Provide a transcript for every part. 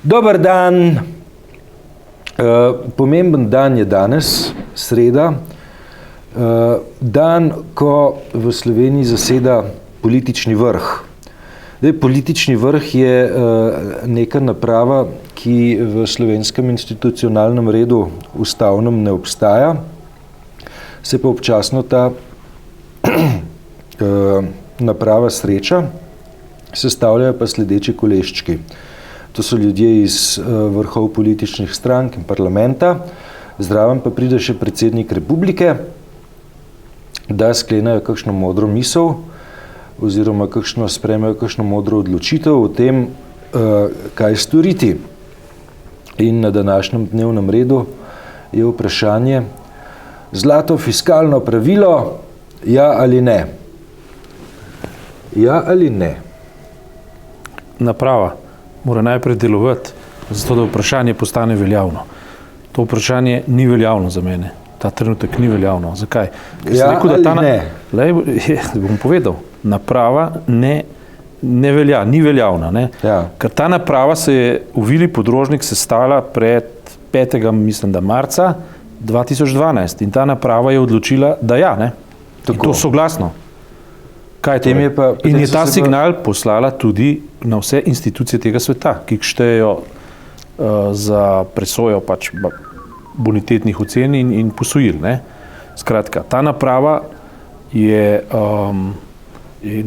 Dober dan. Pomemben dan je danes, sreda. Dan, ko v Sloveniji zaseda politični vrh. Politični vrh je neka naprava, ki v slovenskem institucionalnem redu ustavnem ne obstaja, se pa občasno ta naprava sreča, sestavljajo pa sledeči koleščki. To so ljudje iz vrhov političnih strank in parlamenta, zraven pa pride še predsednik republike, da sklenajo kakšno modro misel oziroma sprejmejo kakšno modro odločitev o tem, kaj storiti. In na današnjem dnevnem redu je vprašanje: zlato fiskalno pravilo, ja ali ne? Ja ali ne? Naprava mora najprej delovati, zato da vprašanje postane veljavno. To vprašanje ni veljavno za mene. Ta trenutek ni veljavno. Zakaj? Ja rekel, ali ne? Bom povedal. Naprava ne velja, ni veljavna. Ne? Ja. Ker ta naprava se je v Vili Podrožnik sestala pred 5. marca 2012 in ta naprava je odločila, da ja. Ne? In to soglasno. Kaj je in je ta signal poslala tudi na vse institucije tega sveta, ki štejejo za presojo pač bonitetnih ocen in posojil. Ne? Skratka, ta naprava je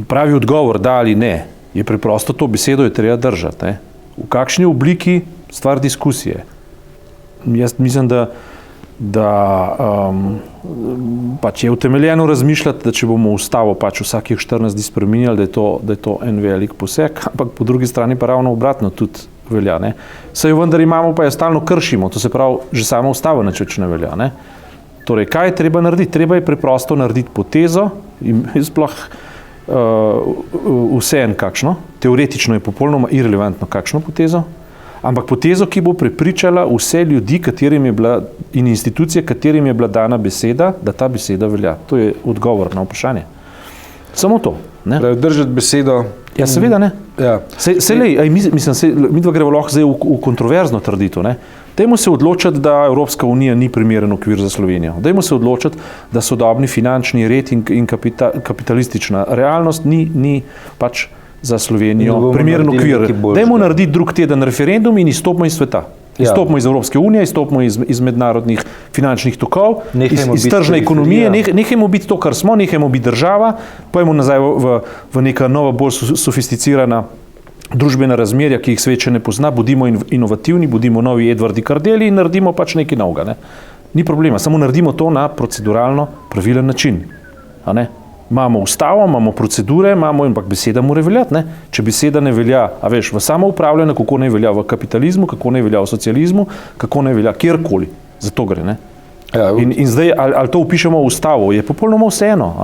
pravi odgovor, da ali ne, je preprosto to besedo je treba držati. Ne? V kakšni obliki, stvar diskusije. Jaz mislim, da pač je utemeljeno razmišljati, da če bomo ustavo pač vsakih 14 dni spreminjali, da je to en velik poseg, ampak po drugi strani pa ravno obratno tudi velja. Ne? Saj jo vendar imamo, pa jo stalno kršimo, to se pravi, že sama ustava nič ne velja. Ne? Torej, kaj je treba narediti? Treba je preprosto narediti potezo in sploh vseeno kakšno, teoretično je popolnoma irelevantno kakšno potezo, ampak potezo, ki bo prepričala vse ljudi, katerim je bila in institucije, katerim je bila dana beseda, da ta beseda velja. To je odgovor na vprašanje. Samo to. Ne? Držati besedo. Ja, seveda ne. Ja. Mi dva gremo lahko zdaj v kontroverzno trditev. Dajmo se odločiti, da Evropska unija ni primeren okvir za Slovenijo. Dajmo se odločiti, da sodobni finančni red in kapitalistična realnost ni pač za Slovenijo primeren okvir. Dajmo narediti drug teden referendum in izstopimo iz sveta. Izstopimo iz Evropske unije, izstopimo iz mednarodnih finančnih tokov, iz tržne ekonomije, nehajmo biti to, kar smo, nehajmo biti država, pojmo nazaj v neka nova, bolj sofisticirana družbena razmerja, ki jih svet še ne pozna, bodimo inovativni, bodimo novi Edvardi Kardelji in naredimo pač nekaj novega. Ne? Ni problema, samo naredimo to na proceduralno pravilen način. A ne? Imamo ustavo, imamo procedure, ampak beseda mora veljati. Ne? Če beseda ne velja, v samoupravljanju, kako ne velja v kapitalizmu, kako ne velja v socializmu, kako ne velja kjerkoli. Za to gre. Ne? Ja, in zdaj, ali to upišemo v ustavo, je popolnoma vseeno.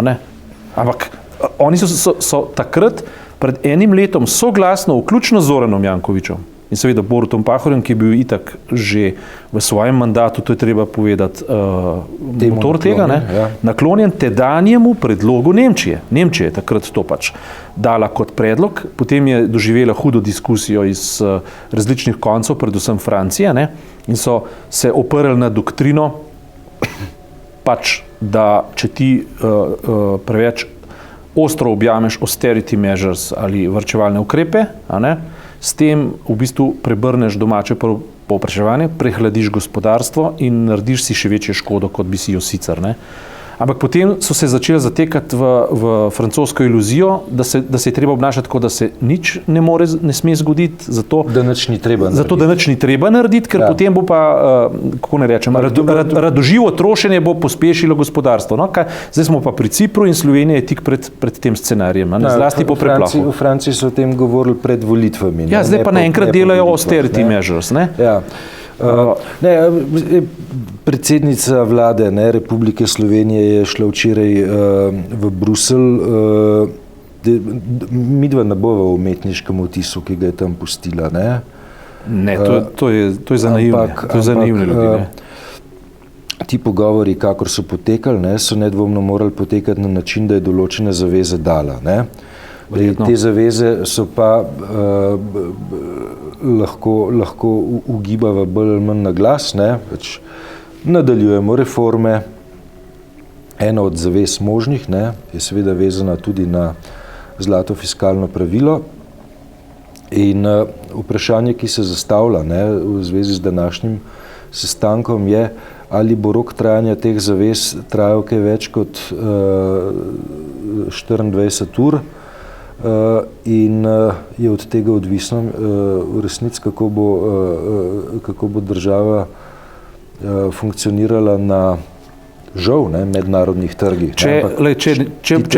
Ampak oni so takrat pred enim letom soglasno, vključno z Zoranom Jankovićem in seveda Borutom Pahorjem, ki je bil itak že v svojem mandatu, to je treba povedati, motor tega, naklonjen tedanjemu predlogu Nemčije. Nemčija je takrat to pač dala kot predlog, potem je doživela hudo diskusijo iz različnih koncev, predvsem Francije, in so se oprli na doktrino, pač, da če ti preveč ostro objameš austerity measures ali varčevalne ukrepe, s tem v bistvu prebrneš domače povpraševanje, prehladiš gospodarstvo in narediš si še večjo škodo, kot bi si jo sicer. Ampak potem so se začeli zatekati v francosko iluzijo, da se je treba obnašati tako, da se nič ne sme zgoditi, zato da nič ni treba narediti, ker potem bo pa, kako ne rečem, radoživo trošenje bo pospešilo gospodarstvo. Zdaj smo pa pri Cipru in Slovenija je tik pred tem scenarijem, zlasti po preplahu. V Franciji so o tem govorili pred volitvami. Ja, zdaj pa naenkrat delajo austerity measures. Ja. Predsednica vlade Republike Slovenije je šla včeraj v Bruselj. Midva ne bova v umetniškem vtisu, ki ga je tam pustila. To je za naivne ljudi. Ti pogovori, kakor so potekali, so nedvomno morali potekati na način, da je določene zaveze dala. Te zaveze so pa lahko ugibava bolj ali manj na glas, ne? Pač nadaljujemo reforme. Ena od zavez možnih, ne, je seveda vezana tudi na zlato fiskalno pravilo in vprašanje, ki se zastavlja, ne, v zvezi z današnjim sestankom je, ali bo rok trajanja teh zavez trajal kaj več kot 24 ur in je od tega odvisno v resnici, kako bo država funkcionirala na žal, ne, mednarodnih trgih. Če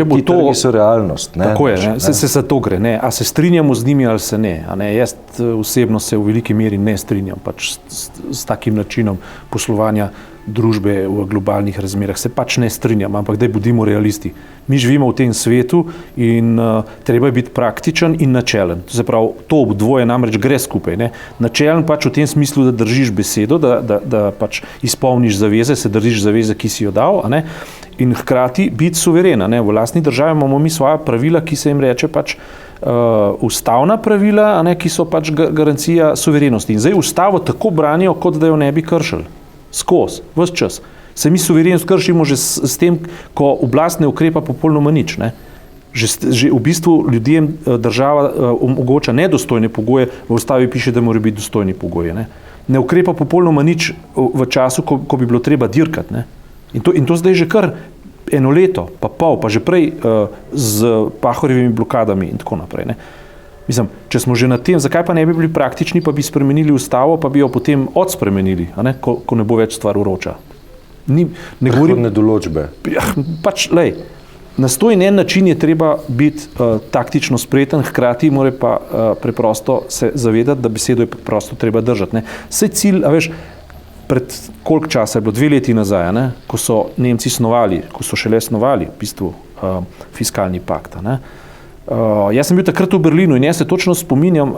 bo to... Trgi so realnost. Ne, tako je, ne, se za to gre. Ne. A se strinjamo z njimi ali se ne. A ne. Jaz osebno se v veliki meri ne strinjam pač s takim načinom poslovanja družbe v globalnih razmerah. Se pač ne strinjam, ampak daj bodimo realisti. Mi živimo v tem svetu in treba je biti praktičen in načelen. To se pravi, to obdvoje namreč gre skupaj. Ne. Načelen pač v tem smislu, da držiš besedo, da pač izpolniš zaveze, se držiš zaveze, ki si jo dal, a ne, in hkrati biti suveren. V lastni državi imamo mi svoja pravila, ki se jim reče pač ustavna pravila, a ne, ki so pač garancija suverenosti. In zdaj ustavo tako branijo, kot da jo ne bi kršili. Skozi, ves čas. Se mi suverenost kršimo že s tem, ko oblast ne ukrepa popolnoma nič. Ne? Že v bistvu ljudem država omogoča nedostojne pogoje, v ustavi piše, da morajo biti dostojni pogoji. Ne ukrepa popolnoma nič v času, ko bi bilo treba dirkati. Ne? In to zdaj že kar eno leto, pa pol, pa že prej z Pahorjevimi blokadami in tako naprej. Ne? Mislim, če smo že na tem, zakaj pa ne bi bili praktični, pa bi spremenili ustavo, pa bi jo potem odspremenili, a ne? Ko ne bo več stvar vroča. Ne govorim določbe. Pač, lej, na sto in en način je treba biti taktično spreten, hkrati mora pa preprosto se zavedati, da besedo je preprosto treba držati. Ne? Saj cilj, a veš, pred koliko časa je bilo, 2 leti nazaj, ne? Ko so Nemci snovali, ko so šele snovali v bistvu fiskalni pakt. Ne? Jaz sem bil takrat v Berlinu in jaz se točno spominjam,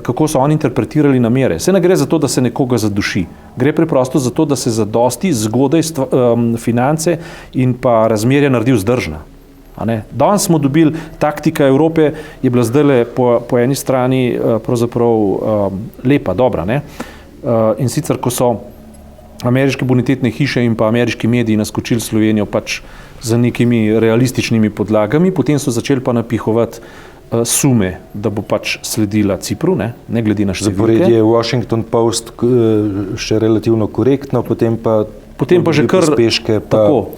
kako so oni interpretirali namere. Se ne gre za to, da se nekoga zaduši. Gre preprosto za to, da se zadosti zgodaj finance in pa razmerja naredi vzdržna. Danes smo dobili, taktika Evrope je bila zdajle po eni strani pravzaprav lepa, dobra. Ne? In sicer, ko so ameriške bonitetne hiše in pa ameriški mediji naskočili Slovenijo pač za nekimi realističnimi podlagami, potem so začeli pa napihovati sume, da bo pač sledila Cipru, ne glede na številke. Zaporedje je Washington Post še relativno korektno, potem pa že kar pospeške. Tako,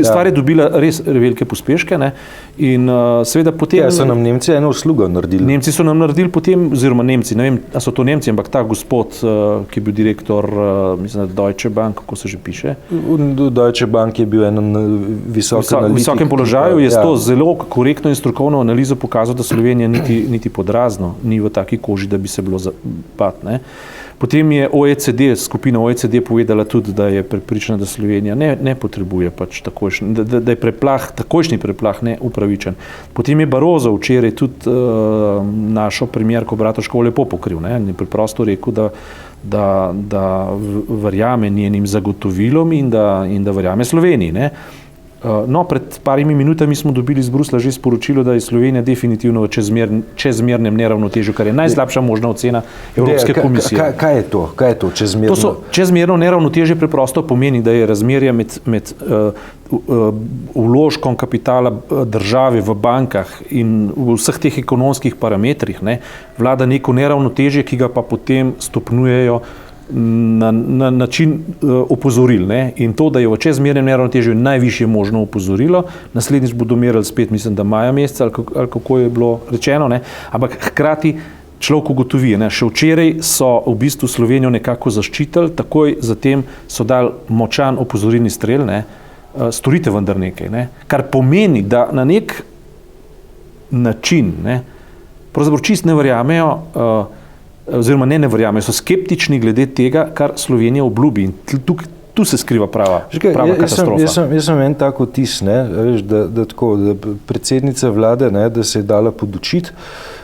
stvar je dobila res velike pospeške, ne? In seveda potem... Ja, so nam Nemci eno uslugo naredili. Nemci so nam naredili potem, oziroma Nemci, ne vem, a so to Nemci, ampak ta gospod, ki je bil direktor, mislim, Deutsche Bank, kako se že piše? Deutsche Bank je bil eno visokem položaju, je to zelo korektno in strokovno analizo pokazal, da Slovenija niti podrazno ni v taki koži, da bi se bilo zapat, ne? Potem je skupina OECD povedala tudi, da je prepričana, da Slovenija ne potrebuje pač takojšnji, da je takojšnji preplah neupravičen. Potem je Barozo včeraj tudi našo premierko Bratuškovo lepo pokril, ne? In je preprosto rekel, da verjame njenim zagotovilom in da verjame Sloveniji. Ne? No, pred parimi minutami smo dobili iz Bruslja že sporočilo, da je Slovenija definitivno v čezmernem neravnotežju, kar je najslabša možna ocena Evropske komisije. Kaj je to čezmerno? Čezmerno neravnotežje preprosto pomeni, da je razmerje med vložkom kapitala države v bankah in v vseh teh ekonomskih parametrih, ne, vlada neko neravnotežje, ki ga pa potem stopnjujejo na način opozoril. Ne? In to, da je v čezmernem neravnotežju najvišje možno opozorilo, naslednjič bodo merili spet, mislim, da maja meseca, ali kako je bilo rečeno, ne? Ampak hkrati človek ugotovi, ne? Še včeraj so v bistvu Slovenijo nekako zaščitili, takoj zatem so dali močan opozorilni strel, ne? Storite vendar nekaj, ne? Kar pomeni, da na nek način, ne? Pravzaprav čist ne verjamejo, oziroma ne verjamejo, so skeptični glede tega, kar Slovenija obljubi. In tu se skriva prava katastrofa. Jaz sem en tak vtis, da predsednica vlade, ne, da se je dala podučiti,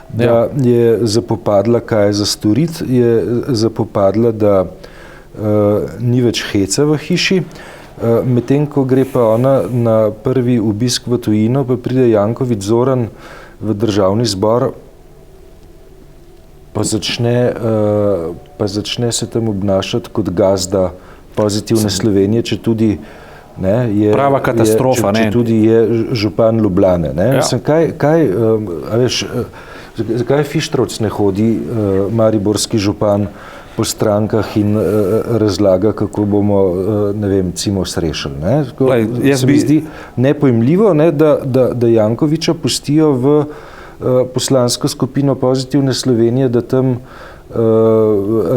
da je zapopadla, kaj je za storiti, je zapopadla, da ni več heca v hiši Medtem, ko gre pa ona na prvi obisk v tujino, pa pride Janković Zoran v državni zbor, pa začne se tam obnašati kot gazda Pozitivne Slovenije, če tudi je prava katastrofa, če tudi je župan Ljubljane. Mislim, zakaj Fištravc ne hodi mariborski župan po strankah in razlaga, kako bomo, Cimos rešili. Se mi zdi nepojmljivo, da Jankovića pustijo v poslansko skupino Pozitivne Slovenije, da tam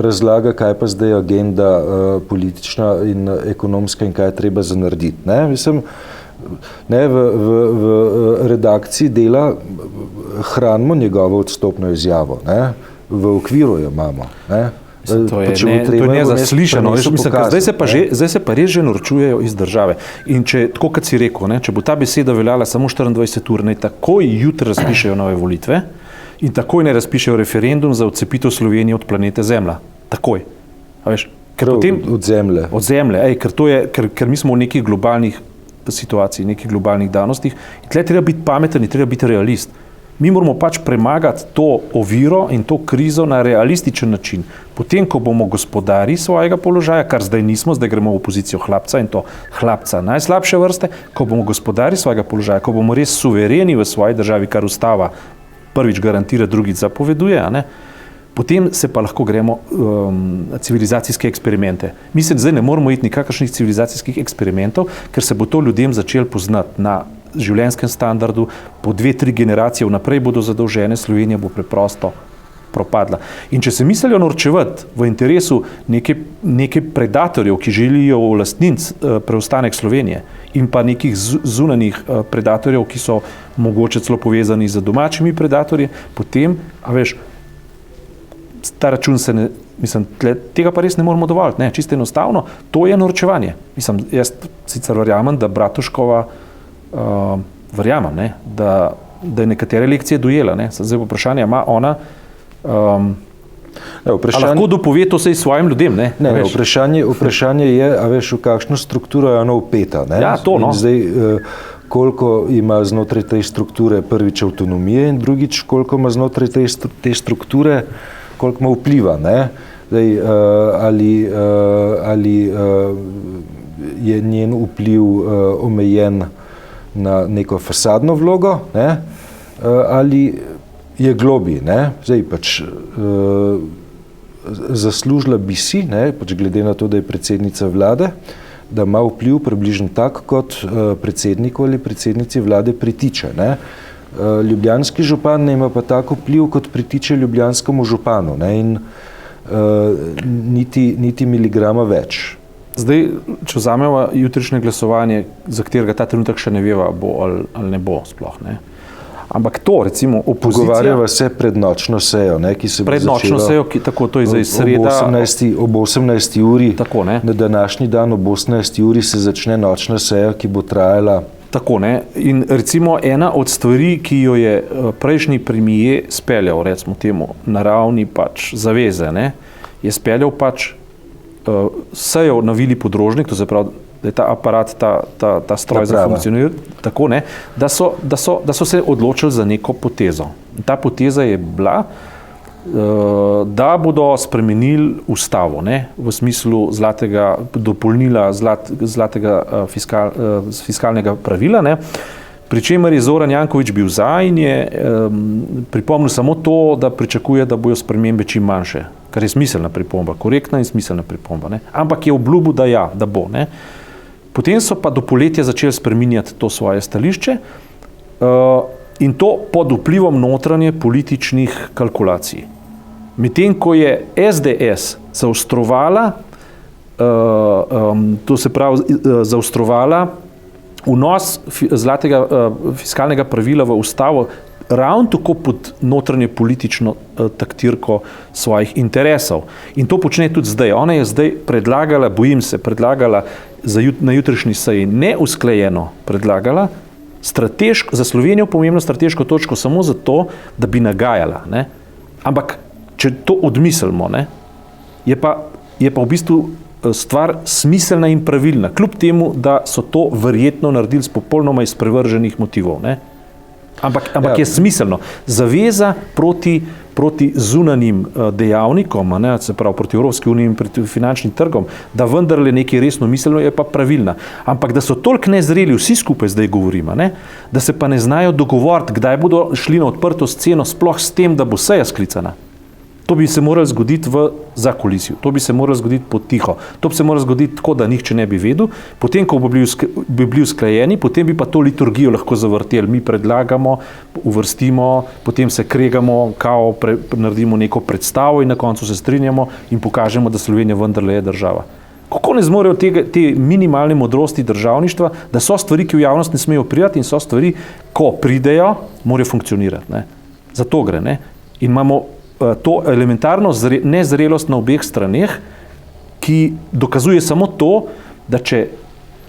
razlaga, kaj pa zdaj agenda politična in ekonomska in kaj je treba za narediti. Mislim, v redakciji Dela hranimo njegovo odstopno izjavo. V okviru jo imamo. To je nezaslišano. Zdaj se pa res že norčujejo iz države. In če, tako kot si rekel, če bo ta beseda veljala samo 24 ur, naj takoj jutri razpišejo nove volitve in takoj ne razpišejo referendum za odcepitev Slovenije od planete Zemlja. Takoj. Od Zemlje. Od Zemlje, ker mi smo v nekih globalnih situacij, nekih globalnih danostih in tle treba biti pameten in treba biti realist. Mi moramo pač premagati to oviro in to krizo na realističen način. Potem, ko bomo gospodari svojega položaja, kar zdaj nismo, zdaj gremo v opozicijo hlapca in to hlapca najslabše vrste, ko bomo gospodari svojega položaja, ko bomo res suvereni v svoji državi, kar ustava prvič garantira, drugič zapoveduje, potem se pa lahko gremo civilizacijske eksperimente. Mi se zdaj ne moramo iti nikakršnih civilizacijskih eksperimentov, ker se bo to ljudem začel poznati na življenjskem standardu, po 2-3 generacije vnaprej bodo zadolžene, Slovenija bo preprosto propadla. In če se mislijo norčevati v interesu neke predatorjev, ki želijo v lastninc preostanek Slovenije in pa nekih zunanjih predatorjev, ki so mogoče celo povezani z domačimi predatorji, potem, ta račun se ne, tega pa res ne moramo dovoliti, čisto enostavno, to je norčevanje. Jaz sicer verjamem, da Bratuškova verjamem, da je nekatere lekcije dojela. Zdaj vprašanje ima ona, lahko dopove to sej svojim ljudem. Vprašanje je, v kakšno strukturo je ona vpeta. Zdaj, koliko ima znotraj te strukture prvič avtonomije in drugič, koliko ima znotraj te strukture, koliko ima vpliva. Zdaj, ali je njen vpliv omejen na neko fasadno vlogo, ali je globi. Zdaj pač zaslužila bi si, pač glede na to, da je predsednica vlade, da ima vpliv približno tak, kot predsedniku ali predsednici vlade pritiče. Ljubljanski župan ima pa tak vpliv, kot pritiče ljubljanskemu županu, in niti miligrama več. Zdaj, če vzamemo jutrišnje glasovanje, za katerega ta trenutek še ne veva, bo ali ne bo sploh. Ampak to, recimo, opozicija... Pogovarjava se pred nočno sejo, ki se bo začela... Pred nočno sejo, tako to je zdaj sreda... Ob 18. uri, tako, na današnji dan ob 18. uri se začne nočna seja, ki bo trajala... Tako, in recimo ena od stvari, ki jo je prejšnji premier speljal, recimo temu, na ravni pač zaveze, je speljal pač sejo na Vili Podrožnik, to se pravi, da je ta aparat, ta stroj za funkcioniral, tako, da so se odločili za neko potezo. In ta poteza je bila, da bodo spremenili ustavo, v smislu dopolnila zlatega fiskalnega pravila, pri čemer je Zoran Janković bil za in je pripomnil samo to, da pričakuje, da bojo spremembe čim manjše, kar je smiselna pripomba, korektna in smiselna pripomba. Ampak je obljubil, da bo. Potem so pa do poletja začeli spreminjati to svoje stališče in to pod vplivom notranje političnih kalkulacij. Medtem ko je SDS zaostrovala, to se pravi zaostrovala vnos zlatega fiskalnega pravila v ustavo ravno tako pod notranje politično taktirko svojih interesov. In to počne tudi zdaj. Ona je zdaj predlagala, bojim se, na jutrišnji seji neusklajeno predlagala za Slovenijo pomembno strateško točko samo zato, da bi nagajala. Ampak, če to odmislimo, je pa v bistvu stvar smiselna in pravilna, kljub temu, da so to verjetno naredili s popolnoma izprevrženih motivov. Ne? Ampak je smiselno. Zaveza proti zunanjim dejavnikom, ne, se pravi proti Evropski uniji in proti finančnim trgom, da vendarle nekaj resno miselno, je pa pravilna. Ampak da so toliko nezreli, vsi skupaj zdaj govorimo, ne, da se pa ne znajo dogovoriti, kdaj bodo šli na odprto sceno, sploh s tem, da bo seja sklicana. To bi se moralo zgoditi v zakulisju, to bi se moralo zgoditi potiho, to bi se moralo zgoditi tako, da nihče ne bi vedel, potem, ko bi bili usklajeni, potem bi pa to liturgijo lahko zavrteli. Mi predlagamo, uvrstimo, potem se kregamo, naredimo neko predstavo in na koncu se strinjamo in pokažemo, da Slovenija vendarle je država. Kako ne zmorejo te minimalne modrosti državništva, da so stvari, ki v javnost ne smejo priti, in so stvari, ko pridejo, morajo funkcionirati. Ne? Za to gre. Ne? In imamo to elementarno nezrelost na obeh straneh, ki dokazuje samo to, da če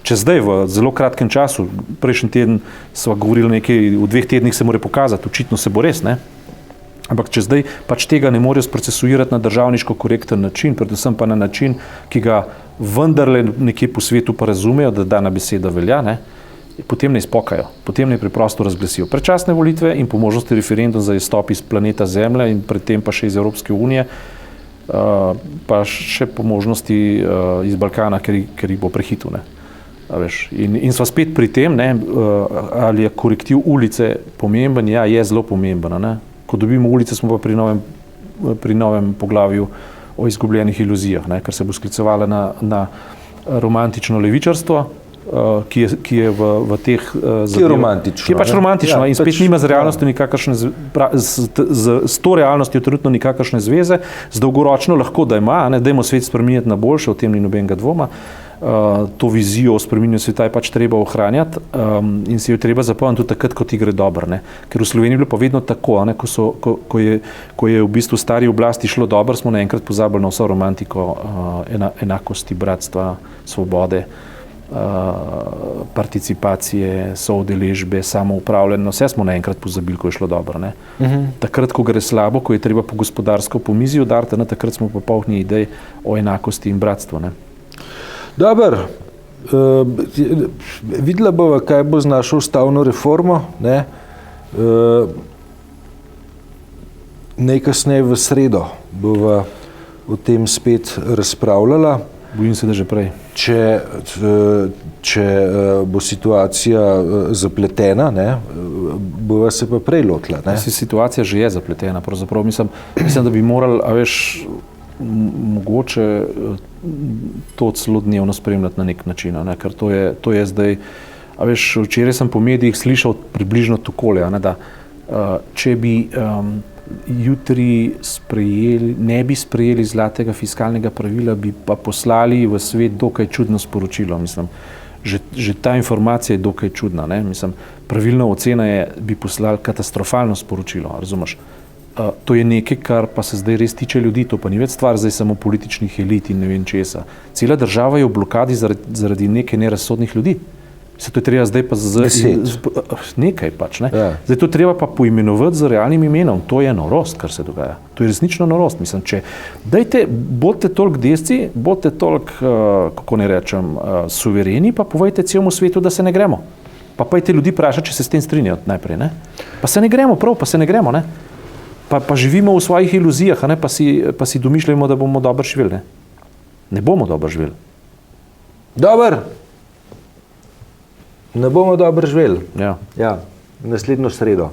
zdaj v zelo kratkem času, prejšnji teden sva govorili nekaj, v 2 tednih se mora pokazati, očitno se bo res, ne? Ampak če zdaj pač tega ne morejo sprocesuirati na državniško korekten način, predvsem pa na način, ki ga vendarle nekje po svetu pa razumejo, da dana beseda velja, ne? Potem ne izpokajo, potem ne preprosto razglasijo predčasne volitve in po možnosti referendum za izstop iz planeta Zemlje in predtem pa še iz Evropske unije, pa še po možnosti iz Balkana, ker jih bo prehitel. Ne? In sva spet pri tem, ne, ali je korektiv ulice pomemben, ja, je zelo pomemben. Ne? Ko dobimo ulice, smo pa pri novem poglavju o izgubljenih iluzijah, ne? Ker se bo sklicevala na romantično levičarstvo, ki je v teh zadevah. Ki je romantično. Ki je pač romantično in spet nima z realnostjo nikakršne, s to realnostjo trenutno nikakršne zveze, z dolgoročno lahko, da ima, ne, dajmo svet spreminjati na boljše, o tem ni nobenega dvoma. To vizijo o spreminjanju sveta je pač treba ohranjati in si jo treba zapomniti tudi takrat, ko ti gre dobro. Ne. Ker v Sloveniji je bilo pa vedno tako, ne, ko je v bistvu stari oblasti šlo dobro, smo naenkrat pozabili na vso romantiko enakosti, bratstva, svobode, participacije, soudeležbe, samoupravljanja, vse smo naenkrat pozabili, ko je šlo dobro. Ne? Takrat, ko gre slabo, ko je treba po gospodarsko po mizi udariti, takrat smo pa polni idej o enakosti in bratstvu. Ne? Dobar, videla bova, kaj bo z našo ustavno reformo, ne? Najkasneje v sredo bova o tem spet razpravljala. Bojim se, da že prej. Če bo situacija zapletena, ne, bova se pa prej lotila. Ne? Situacija že je zapletena. Pravzaprav mislim, da bi morali, mogoče to celo dnevno spremljati na nek način, ne? Ker to je zdaj, včeraj sem po medijih slišal približno takole, da če bi jutri ne bi sprejeli zlatega fiskalnega pravila, bi pa poslali v svet dokaj čudno sporočilo. Mislim, že ta informacija je dokaj čudna. Ne? Mislim, pravilna ocena je, bi poslali katastrofalno sporočilo, razumeš? To je nekaj, kar pa se zdaj res tiče ljudi, to pa ni več stvar zdaj samo političnih elit in ne vem česa. Cela država je v blokadi zaradi nekaj nerazsodnih ljudi. Se to je treba zdaj pa nekaj pač, ne? Ja. Zdaj to treba pa poimenovati z realnim imenom. To je norost, kar se dogaja. To je resnično norost. Mislim, bodite toliko desci, bodite toliko, kako ne rečem, suvereni, pa povejte celemu svetu, da se ne gremo. Pa pojte ljudi vprašati, če se s tem strinjajo najprej, ne? Pa se ne gremo, prav, pa se ne gremo, ne? Pa živimo v svojih iluzijah, ne? Pa si domišljamo, da bomo dobro živeli, ne? Ne bomo dobro živeli. Dobar! Ne bomo dobro živeli. Ja. Ja, naslednjo sredo.